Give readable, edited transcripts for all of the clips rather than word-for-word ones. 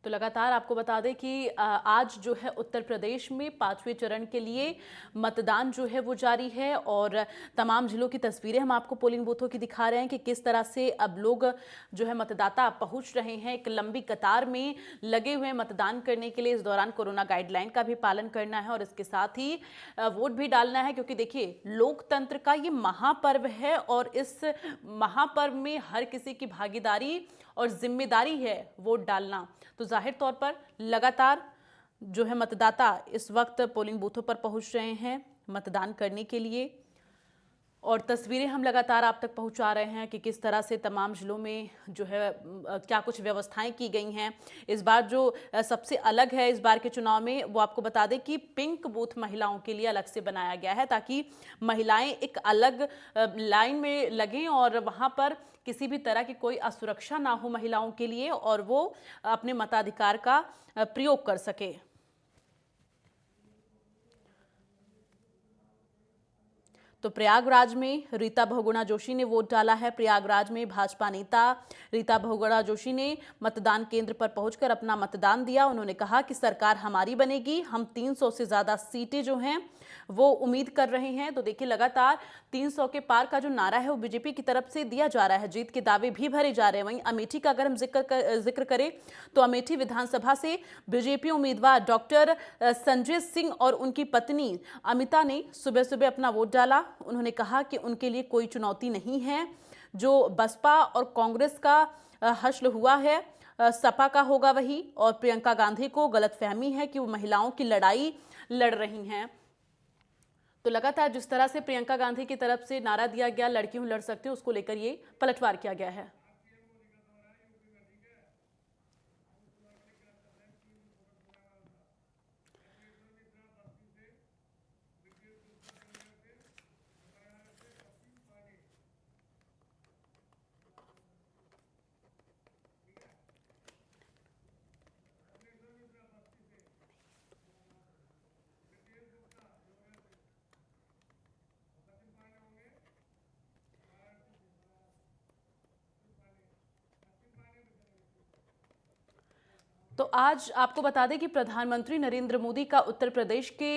तो लगातार आपको बता दें कि आज जो है उत्तर प्रदेश में 5वें चरण के लिए मतदान जो है वो जारी है और तमाम जिलों की तस्वीरें हम आपको पोलिंग बूथों की दिखा रहे हैं कि किस तरह से अब लोग जो है मतदाता पहुंच रहे हैं। एक लंबी कतार में लगे हुए हैं मतदान करने के लिए। इस दौरान कोरोना गाइडलाइन का भी पालन करना है और इसके साथ ही वोट भी डालना है, क्योंकि देखिए लोकतंत्र का ये महापर्व है और इस महापर्व में हर किसी की भागीदारी और जिम्मेदारी है वोट डालना। तो जाहिर तौर पर लगातार जो है मतदाता इस वक्त पोलिंग बूथों पर पहुंच रहे हैं मतदान करने के लिए और तस्वीरें हम लगातार आप तक पहुंचा रहे हैं कि किस तरह से तमाम जिलों में जो है क्या कुछ व्यवस्थाएं की गई हैं। इस बार जो सबसे अलग है इस बार के चुनाव में, वो आपको बता दें कि पिंक बूथ महिलाओं के लिए अलग से बनाया गया है ताकि महिलाएं एक अलग लाइन में लगें और वहां पर किसी भी तरह की कोई असुरक्षा ना हो महिलाओं के लिए और वो अपने मताधिकार का प्रयोग कर सके। तो प्रयागराज में रीता बहुगुणा जोशी ने वोट डाला है। प्रयागराज में भाजपा नेता रीता बहुगुणा जोशी ने मतदान केंद्र पर पहुंचकर अपना मतदान दिया। उन्होंने कहा कि सरकार हमारी बनेगी, हम 300 से ज्यादा सीटें जो हैं वो उम्मीद कर रहे हैं। तो देखिए लगातार 300 के पार का जो नारा है वो बीजेपी की तरफ से दिया जा रहा है। जीत के दावे भी भरे जा रहे हैं। वहीं अमेठी का अगर हम जिक्र करें तो अमेठी विधानसभा से बीजेपी उम्मीदवार डॉक्टर संजय सिंह और उनकी पत्नी अमिता ने सुबह सुबह अपना वोट डाला। उन्होंने कहा कि उनके लिए कोई चुनौती नहीं है। जो बसपा और कांग्रेस का हश्र हुआ है सपा का होगा वही, और प्रियंका गांधी को गलतफहमी है कि वो महिलाओं की लड़ाई लड़ रही हैं। तो लगातार जिस तरह से प्रियंका गांधी की तरफ से नारा दिया गया लड़की हूं लड़ सकती हूं, उसको लेकर ये पलटवार किया गया है। तो आज आपको बता दें कि प्रधानमंत्री नरेंद्र मोदी का उत्तर प्रदेश के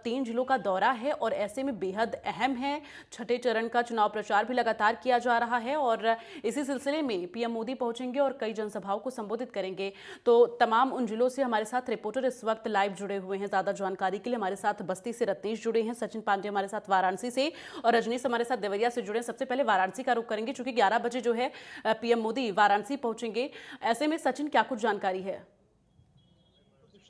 3 जिलों का दौरा है और ऐसे में बेहद अहम है। छठे चरण का चुनाव प्रचार भी लगातार किया जा रहा है और इसी सिलसिले में पीएम मोदी पहुंचेंगे और कई जनसभाओं को संबोधित करेंगे। तो तमाम उन जिलों से हमारे साथ रिपोर्टर इस वक्त लाइव जुड़े हुए हैं। ज्यादा जानकारी के लिए हमारे साथ बस्ती से रत्नेश जुड़े हैं, सचिन पांडे हमारे साथ वाराणसी से और रजनीश हमारे साथ देवरिया से जुड़े हैं। सबसे पहले वाराणसी का रुख करेंगे क्योंकि 11 बजे जो है पीएम मोदी वाराणसी पहुंचेंगे। ऐसे में सचिन क्या कुछ जानकारी है?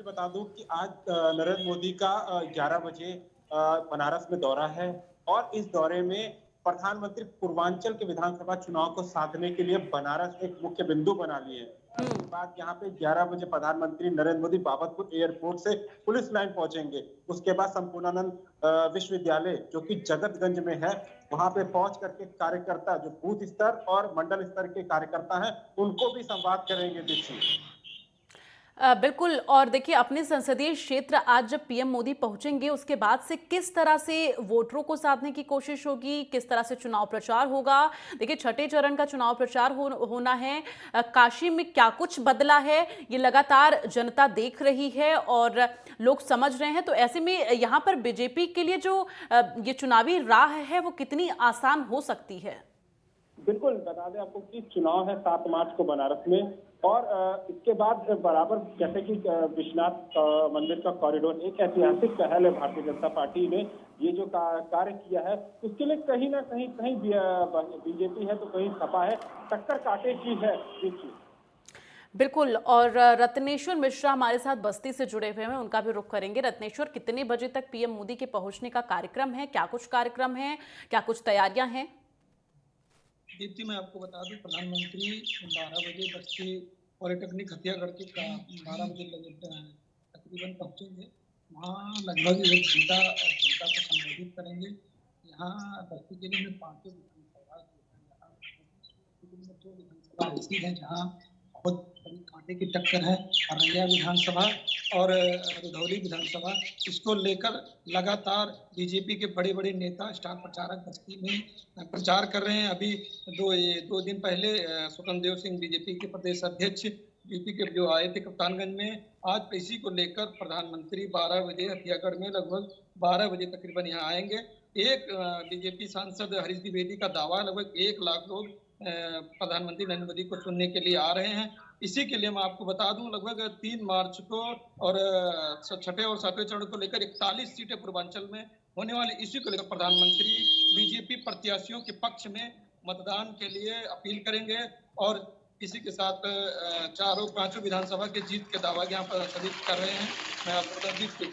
बता दूं कि आज नरेंद्र मोदी का 11 बजे बनारस में दौरा है और इस दौरे में प्रधानमंत्री पूर्वांचल के विधानसभा चुनाव को साधने के लिए बनारस एक मुख्य बिंदु बना लिए है। उसके बाद यहाँ पे 11 बजे प्रधानमंत्री नरेंद्र मोदी बाबतपुर एयरपोर्ट से पुलिस लाइन पहुंचेंगे। उसके बाद संपूर्णानंद विश्वविद्यालय जो कि जगतगंज में है, वहां पे पहुंच करके कार्यकर्ता जो बूथ स्तर और मंडल स्तर के कार्यकर्ता हैं उनको भी संवाद करेंगे। दीक्षित बिल्कुल। और देखिए अपने संसदीय क्षेत्र आज जब पीएम मोदी पहुंचेंगे उसके बाद से किस तरह से वोटरों को साधने की कोशिश होगी, किस तरह से चुनाव प्रचार होगा। देखिए छठे चरण का चुनाव प्रचार होना है। काशी में क्या कुछ बदला है ये लगातार जनता देख रही है और लोग समझ रहे हैं। तो ऐसे में यहाँ पर बीजेपी के लिए जो ये चुनावी राह है वो कितनी आसान हो सकती है? बिल्कुल, बता दें आपको कि चुनाव है 7 मार्च को बनारस में और इसके बाद बराबर जैसे कि विश्वनाथ मंदिर का कॉरिडोर एक ऐतिहासिक पहल है। भारतीय जनता पार्टी ने ये जो कार्य किया है उसके लिए कहीं ना कहीं बीजेपी है तो कहीं सपा है, टक्कर कांटे की है। बिल्कुल। और रत्नेश्वर मिश्रा हमारे साथ बस्ती से जुड़े हुए हैं, उनका भी रुख करेंगे। रत्नेश्वर, कितने बजे तक पीएम मोदी के पहुंचने का कार्यक्रम है? क्या कुछ कार्यक्रम है, क्या कुछ तैयारियां हैं? दीप्ति, मैं आपको बता दूं प्रधानमंत्री 12 बजे बस्ती पॉलिटेक्निक हत्यागढ़ के 12 बजे तकरीबन पहुंचेंगे। वहाँ लगभग 1 घंटा जनता को संबोधित करेंगे। यहाँ बस्ती जिले में 5 विधानसभा ऐसी है जहाँ बहुत बड़ी कांटे की टक्कर है। औरैया विधानसभा और रुधौली विधानसभा, इसको लेकर लगातार बीजेपी के बड़े बड़े नेता स्टार प्रचारक बस्ती में प्रचार कर रहे हैं। अभी दो दिन पहले स्वतंत्र देव सिंह बीजेपी के प्रदेश अध्यक्ष यूपी के जो आए थे कप्तानगंज में, आज इसी को लेकर प्रधानमंत्री 12 बजे हथियागढ़ में लगभग 12 बजे तकरीबन यहाँ आएंगे। एक बीजेपी सांसद हरीश द्विवेदी का दावा, लगभग 1 लाख लोग प्रधानमंत्री नरेंद्र मोदी को सुनने के लिए आ रहे हैं। इसी के लिए मैं आपको बता दूं, लगभग 3 मार्च को और छठे और सातवें चरण को लेकर 41 सीटें पूर्वांचल में होने वाली, इसी को लेकर प्रधानमंत्री बीजेपी प्रत्याशियों के पक्ष में मतदान के लिए अपील करेंगे और इसी के साथ चारों पांचों विधानसभा के जीत के दावा यहाँ पर सभी कर रहे हैं। मैं आपको बता दूं।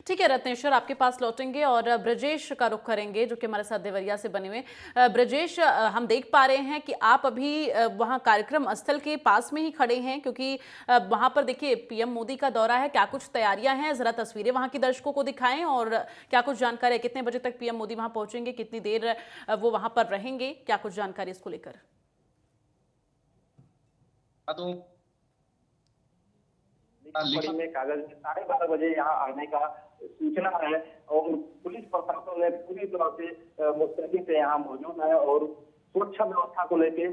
ठीक है रत्नेश्वर, आपके पास लौटेंगे और ब्रजेश का रुख करेंगे जो कि हमारे साथ देवरिया से बने हुए। ब्रजेश, हम देख पा रहे हैं कि आप अभी वहां कार्यक्रम स्थल के पास में ही खड़े हैं, क्योंकि वहां पर देखिए पीएम मोदी का दौरा है। क्या कुछ तैयारियां हैं, जरा तस्वीरें वहां की दर्शकों को दिखाएं और क्या कुछ जानकारी है, कितने बजे तक पीएम मोदी वहां पहुंचेंगे, कितनी देर वो वहां पर रहेंगे, क्या कुछ जानकारी इसको लेकर? में कागज में 12:30 बजे यहाँ आने का सूचना है और पुलिस प्रशासन ने पूरी तरह से मुस्तैदी से यहाँ मौजूद है और सुरक्षा व्यवस्था को लेकर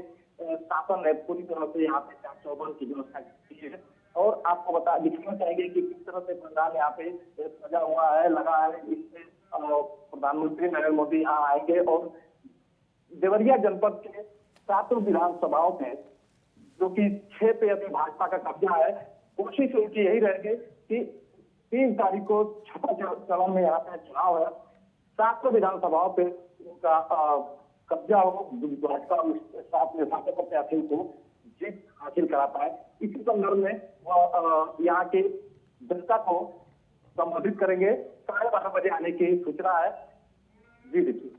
शासन ने पूरी तरह से यहाँ पे चाक चौबंद की व्यवस्था की है। और आपको दिखाना चाहेंगे कि किस तरह से पंडाल यहाँ पे सजा हुआ है, लगा है। इससे प्रधानमंत्री नरेंद्र मोदी यहाँ आएंगे और देवरिया जनपद के 7 विधानसभाओं में, जो कि 6 पे अभी भाजपा का कब्जा है, कोशिश उनकी यही रहेगी कि 3 तारीख को छठा चरण में यहाँ पे चुनाव है, 7 विधानसभाओं पे उनका कब्जा हो, भाजपा 7 विधानसभा प्रत्याशियों को जीत हासिल करा पाए। इसी संदर्भ में वह यहाँ के जनता को संबोधित करेंगे। 12:30 बजे आने की सूचना है। जी देखिए।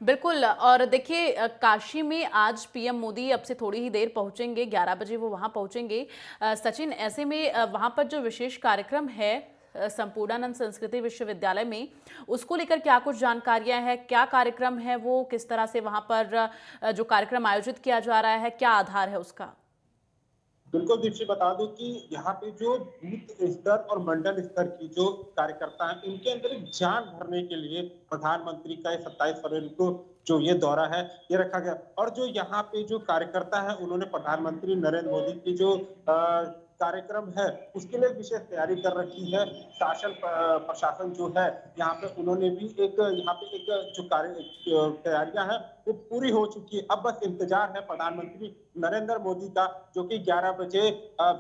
बिल्कुल, और देखिए काशी में आज पीएम मोदी अब से थोड़ी ही देर पहुंचेंगे, 11 बजे वो वहां पहुंचेंगे। सचिन, ऐसे में वहां पर जो विशेष कार्यक्रम है संपूर्णानंद संस्कृति विश्वविद्यालय में, उसको लेकर क्या कुछ जानकारियां हैं, क्या कार्यक्रम है वो, किस तरह से वहां पर जो कार्यक्रम आयोजित किया जा रहा है, क्या आधार है उसका? बिल्कुल दीप्ति, बता दूं कि यहाँ पे जो बूथ स्तर और मंडल स्तर की जो कार्यकर्ता हैं, इनके अंदर एक जान भरने के लिए प्रधानमंत्री का 27 फरवरी को जो ये दौरा है ये रखा गया। और जो यहाँ पे जो कार्यकर्ता है, उन्होंने प्रधानमंत्री नरेंद्र मोदी की जो कार्यक्रम है उसके लिए विशेष तैयारी कर रखी है। शासन प्रशासन जो है यहाँ पे, उन्होंने भी एक यहाँ पे एक जो तैयारियां हैं वो पूरी हो चुकी है। अब बस इंतजार है प्रधानमंत्री नरेंद्र मोदी का, जो कि 11 बजे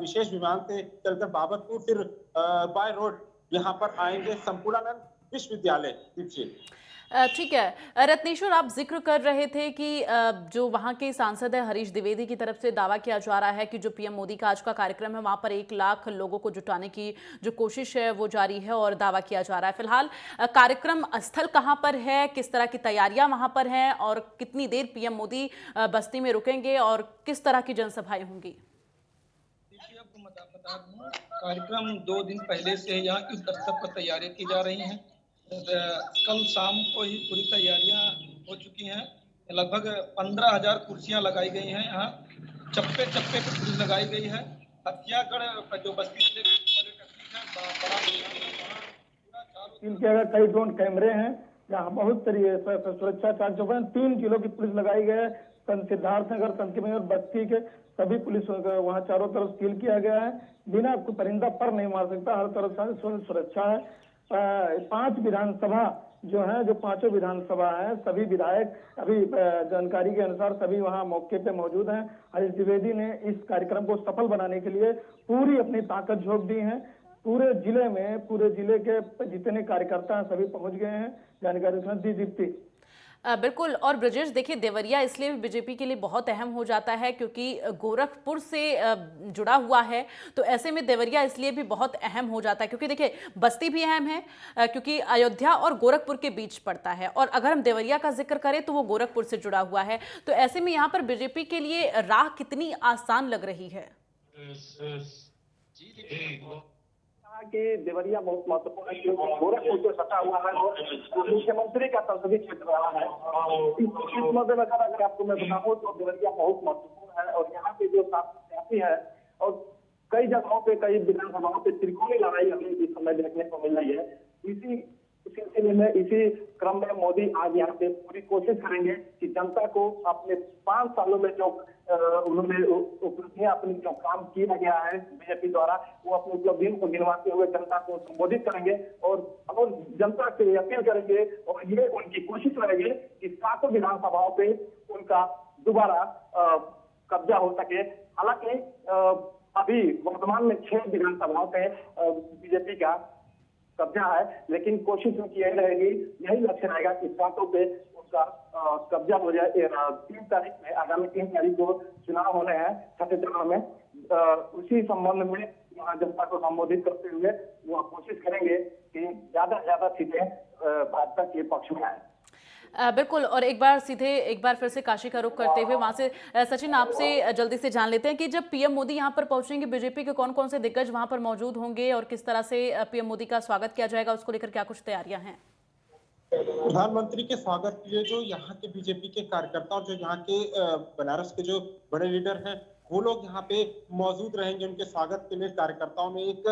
विशेष विमान से चलकर बाबतपुर फिर बाय रोड यहाँ पर आएंगे संपूर्णानंद विश्वविद्यालय। ठीक है रत्नेश्वर, आप जिक्र कर रहे थे कि जो वहां के सांसद है हरीश द्विवेदी की तरफ से दावा किया जा रहा है कि जो पीएम मोदी का आज का कार्यक्रम है वहां पर 1 लाख लोगों को जुटाने की जो कोशिश है वो जारी है और दावा किया जा रहा है। फिलहाल कार्यक्रम स्थल कहां पर है, किस तरह की तैयारियां वहां पर हैं और कितनी देर पीएम मोदी बस्ती में रुकेंगे और किस तरह की जनसभाएं होंगी? कार्यक्रम 2 दिन पहले से यहाँ की स्तर पर तैयारियां की जा रही हैं। कल शाम को ही पूरी तैयारियां हो चुकी हैं। लगभग 15,000 कुर्सियां लगाई गई हैं। यहाँ चप्पे चप्पे पर पुलिस लगाई गई है। हथियागढ़ जो बस्ती जिले के अगर कई ड्रोन कैमरे हैं, यहाँ बहुत तरीके सुरक्षा चाक चौबंद 3 किलो की पुलिस लगाई गई है। सिद्धार्थनगर, संतकबीर और बस्ती के सभी पुलिस वहाँ चारों तरफ सील किया गया है। बिना कोई परिंदा पर नहीं मार सकता, हर तरफ से सुरक्षा है। 5 विधानसभा जो है, जो 5 विधानसभा है, सभी विधायक अभी जानकारी के अनुसार सभी वहां मौके पे मौजूद हैं। हरीश द्विवेदी ने इस कार्यक्रम को सफल बनाने के लिए पूरी अपनी ताकत झोंक दी है। पूरे जिले में, पूरे जिले के जितने कार्यकर्ता हैं सभी पहुंच गए हैं। जानकारी दी दीप्ति। बिल्कुल, और ब्रजेश देखिए देवरिया इसलिए भी बीजेपी के लिए बहुत अहम हो जाता है क्योंकि गोरखपुर से जुड़ा हुआ है, तो ऐसे में देवरिया इसलिए भी बहुत अहम हो जाता है क्योंकि देखिए बस्ती भी अहम है क्योंकि अयोध्या और गोरखपुर के बीच पड़ता है, और अगर हम देवरिया का जिक्र करें तो वो गोरखपुर से जुड़ा हुआ है। तो ऐसे में यहाँ पर बीजेपी के लिए राह कितनी आसान लग रही है? कि देवरिया बहुत महत्वपूर्ण है क्योंकि गोरखपुर से सटा हुआ है और मुख्यमंत्री का संसदीय क्षेत्र रहा है। इस मद्दे में अगर आपको मैं बताऊं तो देवरिया बहुत महत्वपूर्ण है और यहाँ पे जो प्रत्याशी है और कई जगहों पे, कई विधानसभाओं पे त्रिकोणीय लड़ाई हमें इस समय देखने को मिल रही है। इसी इस सिलसिले में इसी क्रम में मोदी आज यहाँ पे पूरी कोशिश करेंगे कि जनता को अपने 5 सालों में जो उन्होंने उपलब्धियां अपनी जो काम किया गया है बीजेपी द्वारा, वो अपनी उपलब्धियों को गिनवाते हुए जनता को संबोधित करेंगे और जनता से अपील करेंगे और ये उनकी कोशिश रहेगी कि 7 विधानसभाओं पे उनका दोबारा कब्जा हो सके। हालांकि अभी वर्तमान में 6 विधानसभाओं पे बीजेपी का कब्जा है, लेकिन कोशिश उनकी यही रहेगी, यही लक्ष्य रहेगा कि 7 पे उनका कब्जा हो जाए। 3 तारीख में, आगामी 3 तारीख को चुनाव होने हैं 6ठे चरण में। उसी संबंध में यहाँ जनता को संबोधित करते हुए वो कोशिश करेंगे कि ज्यादा से ज्यादा सीटें भाजपा के पक्ष में आए। बिल्कुल, और एक बार फिर से काशी का रुख करते हुए वहां से सचिन आपसे जल्दी से जान लेते हैं कि जब पीएम मोदी यहां पर पहुंचेंगे, बीजेपी के कौन कौन से दिग्गज वहां पर मौजूद होंगे और किस तरह से पीएम मोदी का स्वागत किया जाएगा, उसको लेकर क्या कुछ तैयारियां हैं? प्रधानमंत्री के स्वागत के लिए जो यहाँ के बीजेपी के कार्यकर्ता और जो यहाँ के बनारस के जो बड़े लीडर हैं, वो लोग यहाँ पे मौजूद रहेंगे। उनके स्वागत के लिए कार्यकर्ताओं ने एक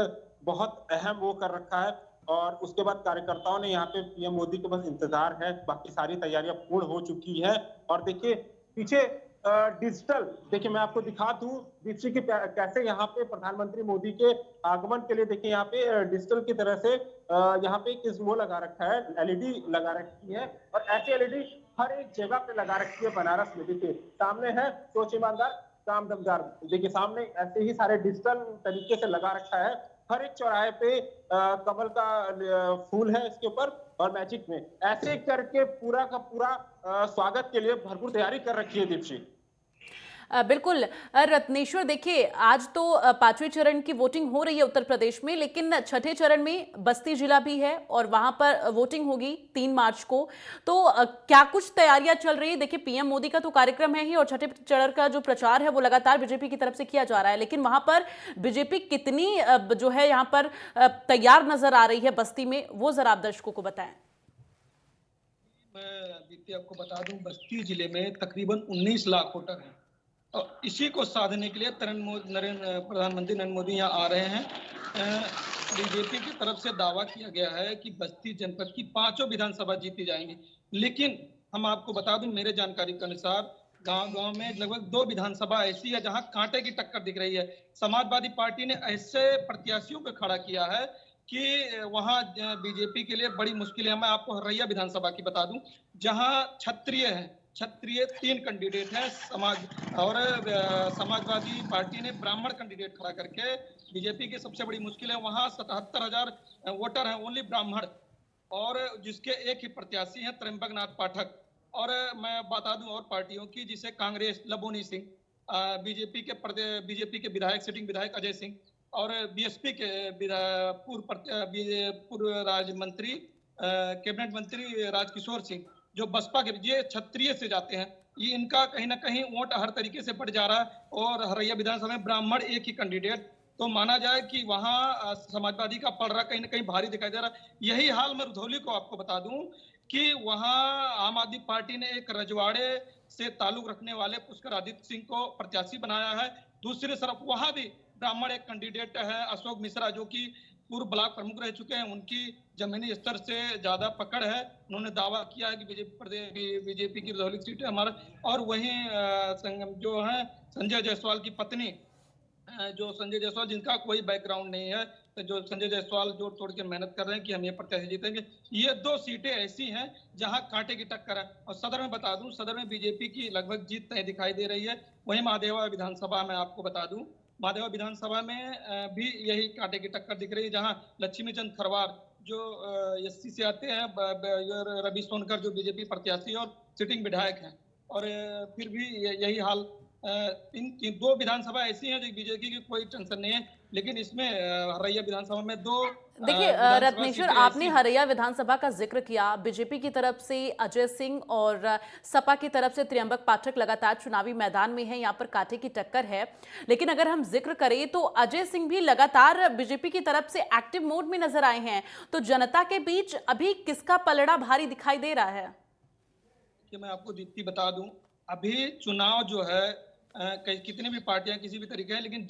बहुत अहम वो कर रखा है और उसके बाद कार्यकर्ताओं ने यहाँ पे पीएम मोदी के बस इंतजार है। बाकी सारी तैयारियां पूर्ण हो चुकी है। और देखिए पीछे डिजिटल, देखिए मैं आपको दिखा दूं दीप्ति की कैसे यहाँ पे प्रधानमंत्री मोदी के आगमन के लिए देखिए यहाँ पे डिजिटल की तरह से यहाँ पे एक वो लगा रखा है, एलईडी लगा रखी है और ऐसी एलईडी हर एक जगह पे लगा रखी है बनारस में। देखिए सामने है सोच ईमानदार काम दमदार, देखिए सामने ऐसे ही सारे डिजिटल तरीके से लगा रखा है। हर एक चौराहे पे कमल का फूल है इसके ऊपर और मैजिक में ऐसे करके पूरा का पूरा स्वागत के लिए भरपूर तैयारी कर रखी है दीप्ति। बिल्कुल रत्नेश्वर, देखिए आज तो 5वें चरण की वोटिंग हो रही है उत्तर प्रदेश में, लेकिन 6ठे चरण में बस्ती जिला भी है और वहां पर वोटिंग होगी 3 मार्च को। तो क्या कुछ तैयारियां चल रही है? देखिए पीएम मोदी का तो कार्यक्रम है ही और 6ठे चरण का जो प्रचार है वो लगातार बीजेपी की तरफ से किया जा रहा है, लेकिन वहां पर बीजेपी कितनी जो है यहाँ पर तैयार नजर आ रही है बस्ती में, वो जरा आप दर्शकों को बताएं। मैं दीप्ति आपको बता दूं, बस्ती जिले में तकरीबन 19 लाख वोटर हैं और इसी को साधने के लिए प्रधानमंत्री नरेंद्र मोदी यहाँ आ रहे हैं। बीजेपी की तरफ से दावा किया गया है कि बस्ती जनपद की 5 विधानसभा जीती जाएंगी, लेकिन हम आपको बता दूं मेरे जानकारी के अनुसार गांव-गांव में लगभग 2 विधानसभा ऐसी है जहां कांटे की टक्कर दिख रही है। समाजवादी पार्टी ने ऐसे प्रत्याशियों को खड़ा किया है कि वहां बीजेपी के लिए बड़ी मुश्किल है। मैं आपको हरैया विधानसभा की बता दूं जहां क्षत्रिय 3 कैंडिडेट हैं और समाजवादी पार्टी ने ब्राह्मण कैंडिडेट खड़ा करके बीजेपी की सबसे बड़ी मुश्किल है। वहां 77,000 वोटर हैं ओनली ब्राह्मण और जिसके एक ही प्रत्याशी हैं त्र्यंबकनाथ पाठक। और मैं बता दूं और पार्टियों की, जिसे कांग्रेस लबोनी सिंह, बीजेपी के विधायक सिटिंग विधायक अजय सिंह और बीएसपी के पूर्व राज्य मंत्री कैबिनेट मंत्री राजकिशोर सिंह जो बसपा के, ये क्षत्रिय से जाते हैं, ये इनका कहीं ना कहीं वोट हर तरीके से बढ़ जा रहा है। और हरैया विधानसभा में ब्राह्मण एक ही कैंडिडेट, तो माना जाए कि वहां समाजवादी का पलड़ा कहीं ना कहीं भारी दिखाई दे रहा है। यही हाल मैं रुधौली को आपको बता दूं कि वहां आम आदमी पार्टी ने एक रजवाड़े से ताल्लुक रखने वाले पुष्कर आदित्य सिंह को प्रत्याशी बनाया है। दूसरी तरफ वहां भी ब्राह्मण एक कैंडिडेट है अशोक मिश्रा, जो कि पूर्व ब्लॉक प्रमुख रह चुके हैं, उनकी जमीनी स्तर से ज्यादा पकड़ है। उन्होंने दावा किया है कि बीजेपी की रुधौली सीट है हमारा। और वहीं जो है संजय जायसवाल की पत्नी, जो संजय जायसवाल जिनका कोई बैकग्राउंड नहीं है, तो जो संजय जायसवाल जोड़ तोड़ के मेहनत कर रहे हैं कि हम ये प्रत्याशी जीतेंगे। ये 2 सीटें ऐसी हैं जहां कांटे की टक्कर है। और सदर में बता दूं, सदर में बीजेपी की लगभग जीत तय दिखाई दे रही है। वहीं महादेवा विधानसभा में आपको बता दूं, महादेवा विधानसभा में भी यही कांटे की टक्कर दिख रही है, जहां लक्ष्मीचंद खरवार जो एससी से आते हैं, रवि सोनकर जो बीजेपी प्रत्याशी और सिटिंग विधायक हैं। और फिर भी यही हाल, इन 2 विधानसभा ऐसी हैं जो बीजेपी की कोई टेंशन नहीं है, लेकिन इसमें हरैया विधानसभा में 2। देखिए रत्नेश्वर, आपने हरैया विधानसभा का जिक्र किया, बीजेपी की तरफ से अजय सिंह और सपा की तरफ से त्र्यंबक पाठक लगातार चुनावी मैदान में है, यहाँ पर कांटे की टक्कर है। लेकिन अगर हम जिक्र करें तो अजय सिंह भी लगातार बीजेपी की तरफ से एक्टिव मोड में नजर आए हैं, तो जनता के बीच अभी किसका पलड़ा भारी दिखाई दे रहा है? कि मैं आपको दीप्ति बता दूं, अभी चुनाव जो है कितनी भी पार्टियां किसी भी तरीके हैं, लेकिन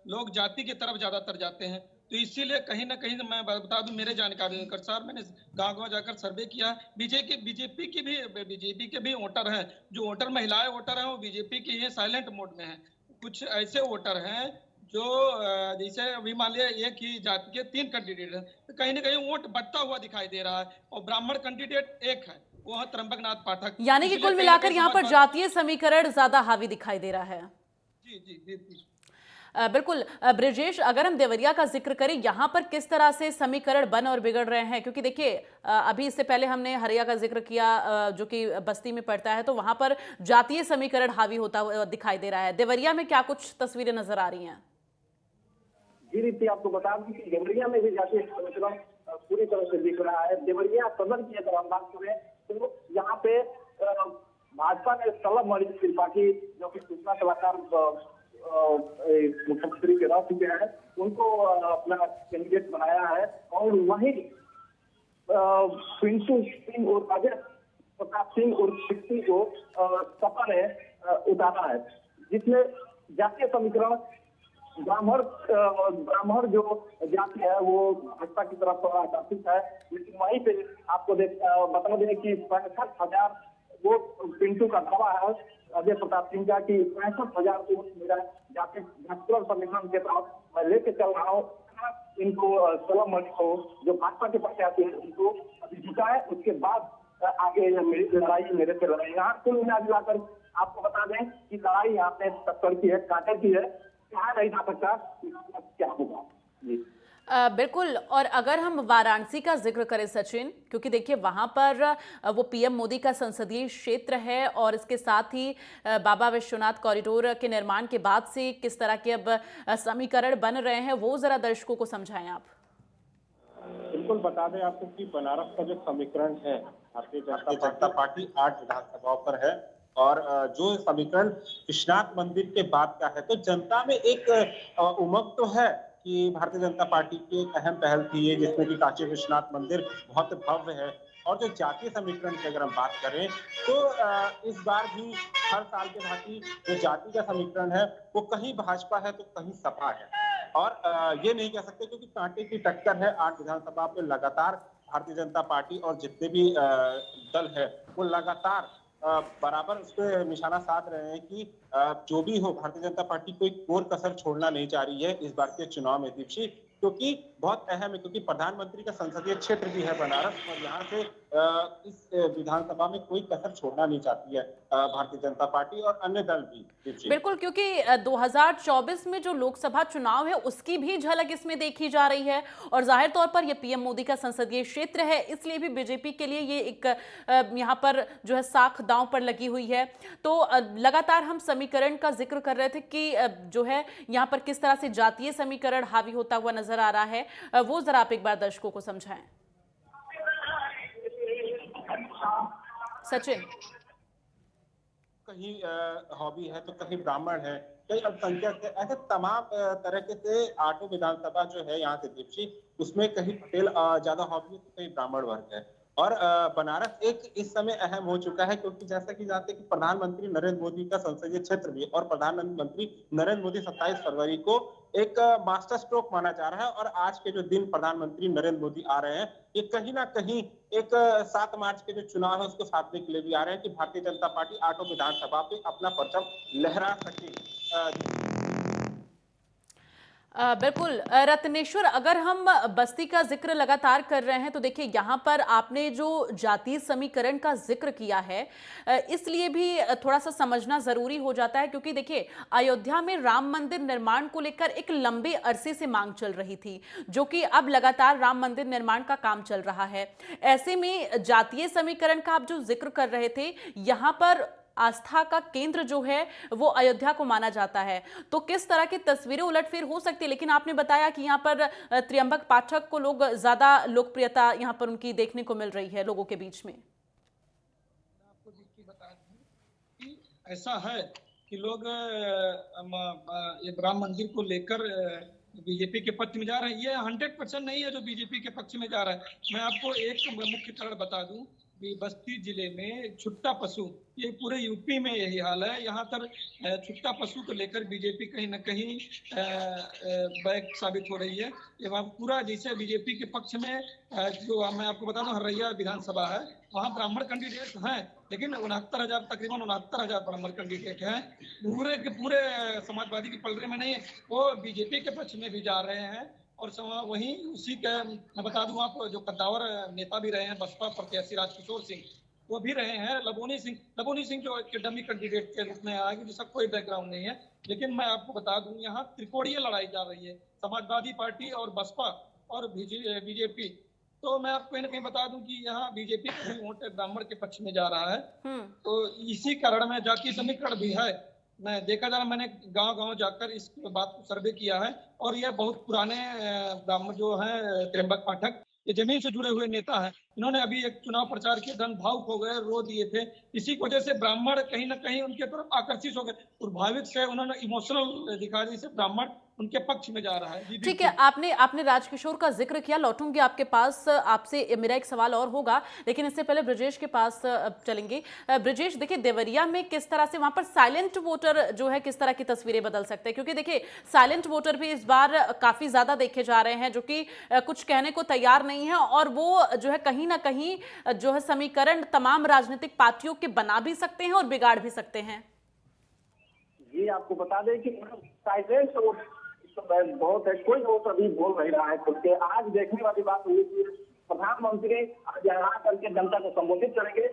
लोग जाति की तरफ ज्यादातर जाते हैं। तो इसीलिए कहीं ना कहीं मैं बता दूं, मेरे जानकारी के अनुसार मैंने गांव-गांव जाकर सर्वे किया। बीजेपी के भी वोटर हैं, जो वोटर महिलाएं वोटर हैं वो बीजेपी के ही साइलेंट मोड में हैं। कुछ ऐसे वोटर हैं जो जैसे अभी मान लिया एक ही जाति के 3 कैंडिडेट हैं, तो कहीं ना कहीं वोट बढ़ता हुआ दिखाई दे रहा है और ब्राह्मण कैंडिडेट एक है, वो है त्र्यंबकनाथ पाठक। यानी कि कुल मिलाकर यहाँ पर जातीय समीकरण ज्यादा हावी दिखाई दे रहा है। जी जी जी बिल्कुल ब्रिजेश, अगर हम देवरिया का जिक्र करें, यहाँ पर किस तरह से समीकरण बन और बिगड़ रहे हैं, क्योंकि देखिए अभी इससे पहले हमने हरिया का जिक्र किया जो कि बस्ती में पड़ता है, तो वहां पर जातीय समीकरण हावी होता हुआ दिखाई दे रहा है। देवरिया में क्या कुछ तस्वीरें नजर आ रही हैं? जी रीति, आपको बता दूं कि देवरिया में भी जातीय समीकरण पूरी तरह से दिख रहा है। देवरिया सदर की अगर हम बात करें तो यहाँ पे भाजपा ने सलभ त्रिपाठी, जो कि सूचना सलाहकार मुख्यमंत्री के रह चुके हैं, उनको अपना कैंडिडेट बनाया है। और वहीं पिंटू सिंह और राजेश प्रताप सिंह और सिक्की को सपा ने उतारा है, जिसमें जातीय समीकरण ब्राह्मण जो जाति है वो भाजपा की तरफ थोड़ा आकर्षित है। लेकिन वहीं पे आपको बता दें कि 65,000 वोट पिंटू का दावा है, अजय प्रताप सिंह का, कि 65,000 वोट मेरा जातिगत समीकरण के तहत मैं लेके चल रहा हूँ। इनको सलम मणि को, जो भाजपा के प्रत्याशी है, उनको अभी जिताए, उसके बाद आगे लड़ाई मेरे से लड़ाई। यहाँ कुल मिलाकर आपको बता दें कि लड़ाई यहाँ पे टक्कर की है, कांटे की है, कहा नहीं जा सकता क्या होगा। जी बिल्कुल। और अगर हम वाराणसी का जिक्र करें सचिन, क्योंकि देखिए वहां पर वो पीएम मोदी का संसदीय क्षेत्र है और इसके साथ ही बाबा विश्वनाथ कॉरिडोर के निर्माण के बाद से किस तरह के अब समीकरण बन रहे हैं, वो जरा दर्शकों को समझाएं आप। बिल्कुल, बता दें आपको कि बनारस का जो समीकरण है, भारतीय जनता पार्टी 8 विधानसभाओं पर है और जो समीकरण विश्वनाथ मंदिर के बाद का है, तो जनता में एक उमंग तो है कि भारतीय जनता पार्टी की एक अहम पहल थी ये, जिसमें कि काशी विश्वनाथ मंदिर बहुत भव्य है। और जो जातीय समीकरण की अगर हम बात करें तो इस बार भी हर साल के भांति जो जाति का समीकरण है वो कहीं भाजपा है तो कहीं सपा है। और ये नहीं कह सकते क्योंकि कांटे की टक्कर है 8 विधानसभा पे लगातार। भारतीय जनता पार्टी और जितने भी दल है वो लगातार बराबर उस पर निशाना साध रहे हैं कि जो भी हो, भारतीय जनता पार्टी कोई कोर कसर छोड़ना नहीं चाह रही है इस बार के चुनाव में दीप्शी, क्योंकि बहुत अहम है, क्योंकि प्रधानमंत्री का संसदीय क्षेत्र भी है बनारस और यहाँ से इस विधानसभा में कोई कसर छोड़ना नहीं चाहती है भारतीय जनता पार्टी और अन्य दल भी। बिल्कुल, क्योंकि 2024 में जो लोकसभा चुनाव है उसकी भी झलक इसमें देखी जा रही है और जाहिर तौर पर यह पीएम मोदी का संसदीय क्षेत्र है, इसलिए भी बीजेपी के लिए ये एक यहाँ पर जो है साख दांव पर लगी हुई है। तो लगातार हम समीकरण का जिक्र कर रहे थे कि जो है यहाँ पर किस तरह से जातीय समीकरण हावी होता हुआ नजर आ रहा है, वो जरा आप एक बार दर्शकों को समझाएं। सचिन, कहीं हॉबी है तो कहीं ब्राह्मण है, कहीं अल्पसंख्यक है, ऐसे तमाम तरह से 8 विधानसभा जो है यहाँ से दीप्शी, उसमें कहीं पटेल ज्यादा हॉबी है तो कहीं ब्राह्मण वर्ग है। और बनारस एक इस समय अहम हो चुका है क्योंकि जैसा कि जानते हैं कि प्रधानमंत्री नरेंद्र मोदी का संसदीय क्षेत्र भी, और प्रधानमंत्री नरेंद्र मोदी 27 फरवरी को एक मास्टर स्ट्रोक माना जा रहा है और आज के जो दिन प्रधानमंत्री नरेंद्र मोदी आ रहे हैं, ये कहीं ना कहीं एक 7 मार्च के जो चुनाव है उसको साधने के लिए भी आ रहे हैं कि भारतीय जनता पार्टी 8 विधानसभा पे अपना परचम लहरा सके। बिल्कुल रत्नेश्वर, अगर हम बस्ती का जिक्र लगातार कर रहे हैं तो देखिए यहाँ पर आपने जो जातीय समीकरण का जिक्र किया है, इसलिए भी थोड़ा सा समझना जरूरी हो जाता है, क्योंकि देखिए अयोध्या में राम मंदिर निर्माण को लेकर एक लंबे अरसे से मांग चल रही थी, जो कि अब लगातार राम मंदिर निर्माण का काम चल रहा है। ऐसे में जातीय समीकरण का आप जो जिक्र कर रहे थे, यहाँ पर आस्था का केंद्र जो है वो अयोध्या को माना जाता है, तो किस तरह की तस्वीरें उलटफेर हो सकती है। लेकिन आपने बताया कि यहाँ पर त्र्यंबक पाठक को लोग ज्यादा लोकप्रियता यहाँ पर उनकी देखने को मिल रही है लोगों के बीच में। आपको बता दूं कि ऐसा है कि लोग ये राम मंदिर को लेकर बीजेपी के पक्ष में जा रहे हैं। ये 100% नहीं है जो बीजेपी के पक्ष में जा रहा है। मैं आपको एक मुख्य कारण बता दूं, बस्ती जिले में छुट्टा पशु, ये पूरे यूपी में यही हाल है। यहाँ पर छुट्टा पशु को लेकर बीजेपी कहीं न कहीं बैक साबित हो रही है। ये पूरा जैसे बीजेपी के पक्ष में जो मैं आपको बता दूं हरैया विधानसभा है, वहाँ ब्राह्मण कैंडिडेट हैं, लेकिन 69,000 तकरीबन 69,000 ब्राह्मण कैंडिडेट हैं। पूरे के पूरे समाजवादी की पलड़े में नहीं, वो बीजेपी के पक्ष में भी जा रहे हैं। और वहीं उसी के मैं बता दूं आप, जो कद्दावर नेता भी रहे हैं बसपा प्रत्याशी राजकिशोर सिंह, वो भी रहे हैं। लबोनी सिंह जो एक डमी कैंडिडेट के रूप में आएगी, जिसका कोई बैकग्राउंड नहीं है। लेकिन मैं आपको बता दूं, यहाँ त्रिकोणीय लड़ाई जा रही है, समाजवादी पार्टी और बसपा और बीजेपी। तो मैं आपको कहीं ना कहीं बता दूं कि यहाँ बीजेपी का वोट ब्राह्मण के पक्ष में जा रहा है। तो इसी कारण में जाति समीकरण भी है। मैं देखा जा रहा, मैंने गांव जाकर इस बात को सर्वे किया है। और यह बहुत पुराने ब्राह्मण जो हैं, त्र्यंबक पाठक, ये जमीन से जुड़े हुए नेता हैं। इन्होंने अभी एक चुनाव प्रचार के दौरान भावुक हो गए, रो दिए थे। इसी वजह से ब्राह्मण कहीं ना कहीं उनके तरफ आकर्षित हो गए, प्रभावित से उन्होंने इमोशनल दिखा दी से ब्राह्मण उनके पक्ष में जा रहा है। ठीक है, आपने राजकिशोर का जिक्र किया, लौटूंगी आपके पास, आपसे मेरा एक सवाल और होगा, लेकिन इससे पहले ब्रजेश के पास चलेंगे। ब्रजेश, देखिए देवरिया में किस तरह से वहां पर साइलेंट वोटर जो है किस तरह की तस्वीरें बदल सकते हैं, क्योंकि देखिए साइलेंट वोटर भी इस बार काफी ज्यादा देखे जा रहे हैं, जो कि कुछ कहने को तैयार नहीं है, और वो जो है कहीं ना कहीं जो है समीकरण तमाम राजनीतिक पार्टियों के बना भी सकते हैं और बिगाड़ भी सकते हैं। ये आपको बता दें कि साइलेंट वोट बहुत है, कोई वोट अभी बोल नहीं रहा है खुल के। आज देखने वाली बात हुई कि प्रधानमंत्री आज यहाँ करके जनता को संबोधित करेंगे।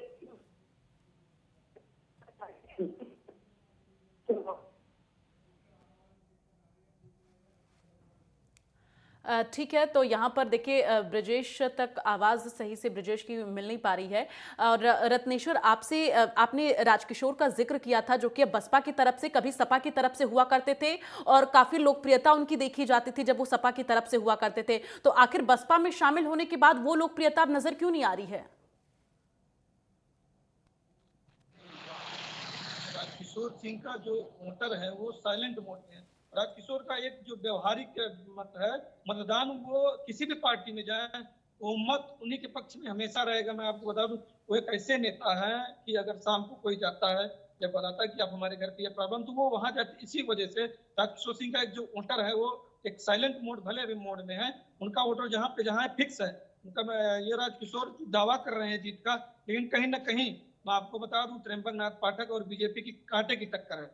ठीक है, तो यहाँ पर देखिए ब्रजेश तक आवाज़ सही से ब्रजेश की मिल नहीं पा रही है। और रत्नेश्वर, आपने राजकिशोर का जिक्र किया था, जो कि बसपा की तरफ से, कभी सपा की तरफ से हुआ करते थे और काफ़ी लोकप्रियता उनकी देखी जाती थी जब वो सपा की तरफ से हुआ करते थे। तो आखिर बसपा में शामिल होने के बाद वो लोकप्रियता अब नजर क्यों नहीं आ रही है? राजकिशोर सिंह का जो वोटर है वो साइलेंट वोट है। राजकिशोर का एक जो व्यवहारिक मत है, मतदान वो किसी भी पार्टी में जाए वो मत उन्हीं के पक्ष में हमेशा रहेगा। मैं आपको बता दूं, वो एक ऐसे नेता हैं कि अगर शाम को कोई जाता है या बताता है कि आप हमारे घर पे ये प्रॉब्लम, तो वो वहां जाते। इसी वजह से राजकिशोर सिंह का एक जो वोटर है वो एक साइलेंट मोड, भले भी मोड में है, उनका वोटर जहाँ फिक्स है उनका। ये राजकिशोर दावा कर रहे हैं जीत का, लेकिन कहीं ना कहीं मैं आपको बता दूं त्र्यंबक नाथ पाठक और बीजेपी की कांटे की टक्कर है।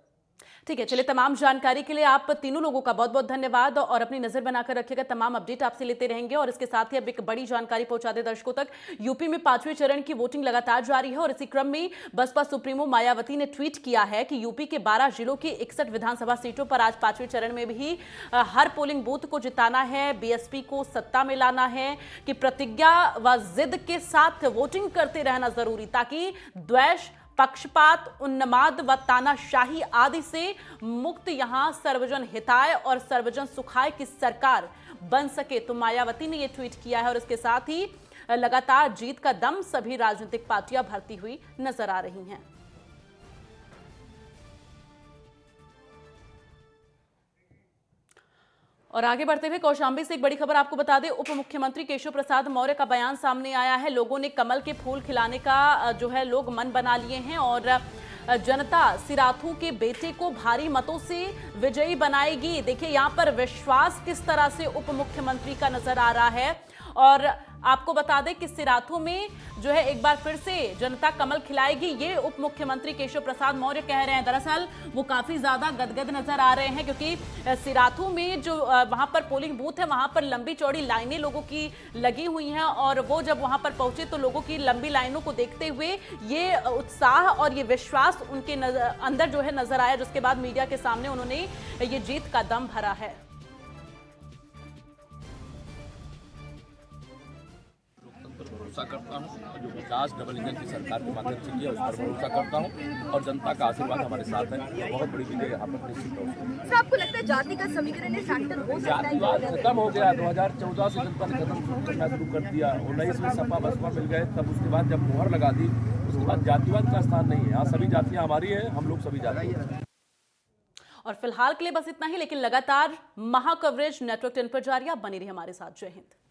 ठीक है, चलिए, तमाम जानकारी के लिए आप तीनों लोगों का बहुत बहुत धन्यवाद, और अपनी नजर बनाकर रखिएगा, तमाम अपडेट आपसे लेते रहेंगे। और इसके साथ ही अब एक बड़ी जानकारी पहुंचा दे दर्शकों तक। यूपी में 5वें चरण की वोटिंग लगातार जारी है, और इसी क्रम में बसपा सुप्रीमो मायावती ने ट्वीट किया है कि यूपी के 12 जिलों की 61 विधानसभा सीटों पर आज 5वें चरण में भी हर पोलिंग बूथ को जिताना है, बीएसपी को सत्ता में लाना है, कि प्रतिज्ञा व जिद के साथ वोटिंग करते रहना जरूरी, ताकि द्वेष, पक्षपात, उन्माद व तानाशाही आदि से मुक्त यहां सर्वजन हिताय और सर्वजन सुखाय की सरकार बन सके। तो मायावती ने यह ट्वीट किया है, और इसके साथ ही लगातार जीत का दम सभी राजनीतिक पार्टियां भरती हुई नजर आ रही हैं। और आगे बढ़ते हुए कौशाम्बी से एक बड़ी खबर आपको बता दें। उप मुख्यमंत्री केशव प्रसाद मौर्य का बयान सामने आया है। लोगों ने कमल के फूल खिलाने का जो है लोग मन बना लिए हैं, और जनता सिराथू के बेटे को भारी मतों से विजयी बनाएगी। देखिए यहाँ पर विश्वास किस तरह से उप मुख्यमंत्री का नजर आ रहा है। और आपको बता दें कि सिराथू में जो है एक बार फिर से जनता कमल खिलाएगी, ये उप मुख्यमंत्री केशव प्रसाद मौर्य कह रहे हैं। दरअसल वो काफी ज्यादा गदगद नजर आ रहे हैं, क्योंकि सिराथू में जो वहां पर पोलिंग बूथ है, वहां पर लंबी चौड़ी लाइनें लोगों की लगी हुई हैं, और वो जब वहां पर पहुंचे तो लोगों की लंबी लाइनों को देखते हुए ये उत्साह और ये विश्वास उनके अंदर जो है नजर आया, जिसके बाद मीडिया के सामने उन्होंने ये जीत का दम भरा है। भरोसा करता हूँ, जो विकास डबल इंजन की सरकार के माध्यम से किया उस पर भरोसा करता हूँ, और जनता का आशीर्वाद हमारे साथ है। बहुत बड़ी विजय यहाँ पर निश्चित होगी। सर, आपको लगता है जाति का समीकरण फैक्टर हो सकता है? जातिवाद खत्म हो गया, 2014 से जनता ने खत्म करना शुरू कर दिया। 19 में सपा बसपा मिल गए, तब उसके बाद जब मोहर लगा दी, उसके बाद जातिवाद का स्थान नहीं है। यहाँ सभी जातियाँ हमारी है, हम लोग सभी जाति हैं। और फिलहाल के लिए बस इतना ही, लेकिन लगातार महा कवरेज नेटवर्क 10 पर जारी, आप बनी रही हमारे साथ। जय हिंद।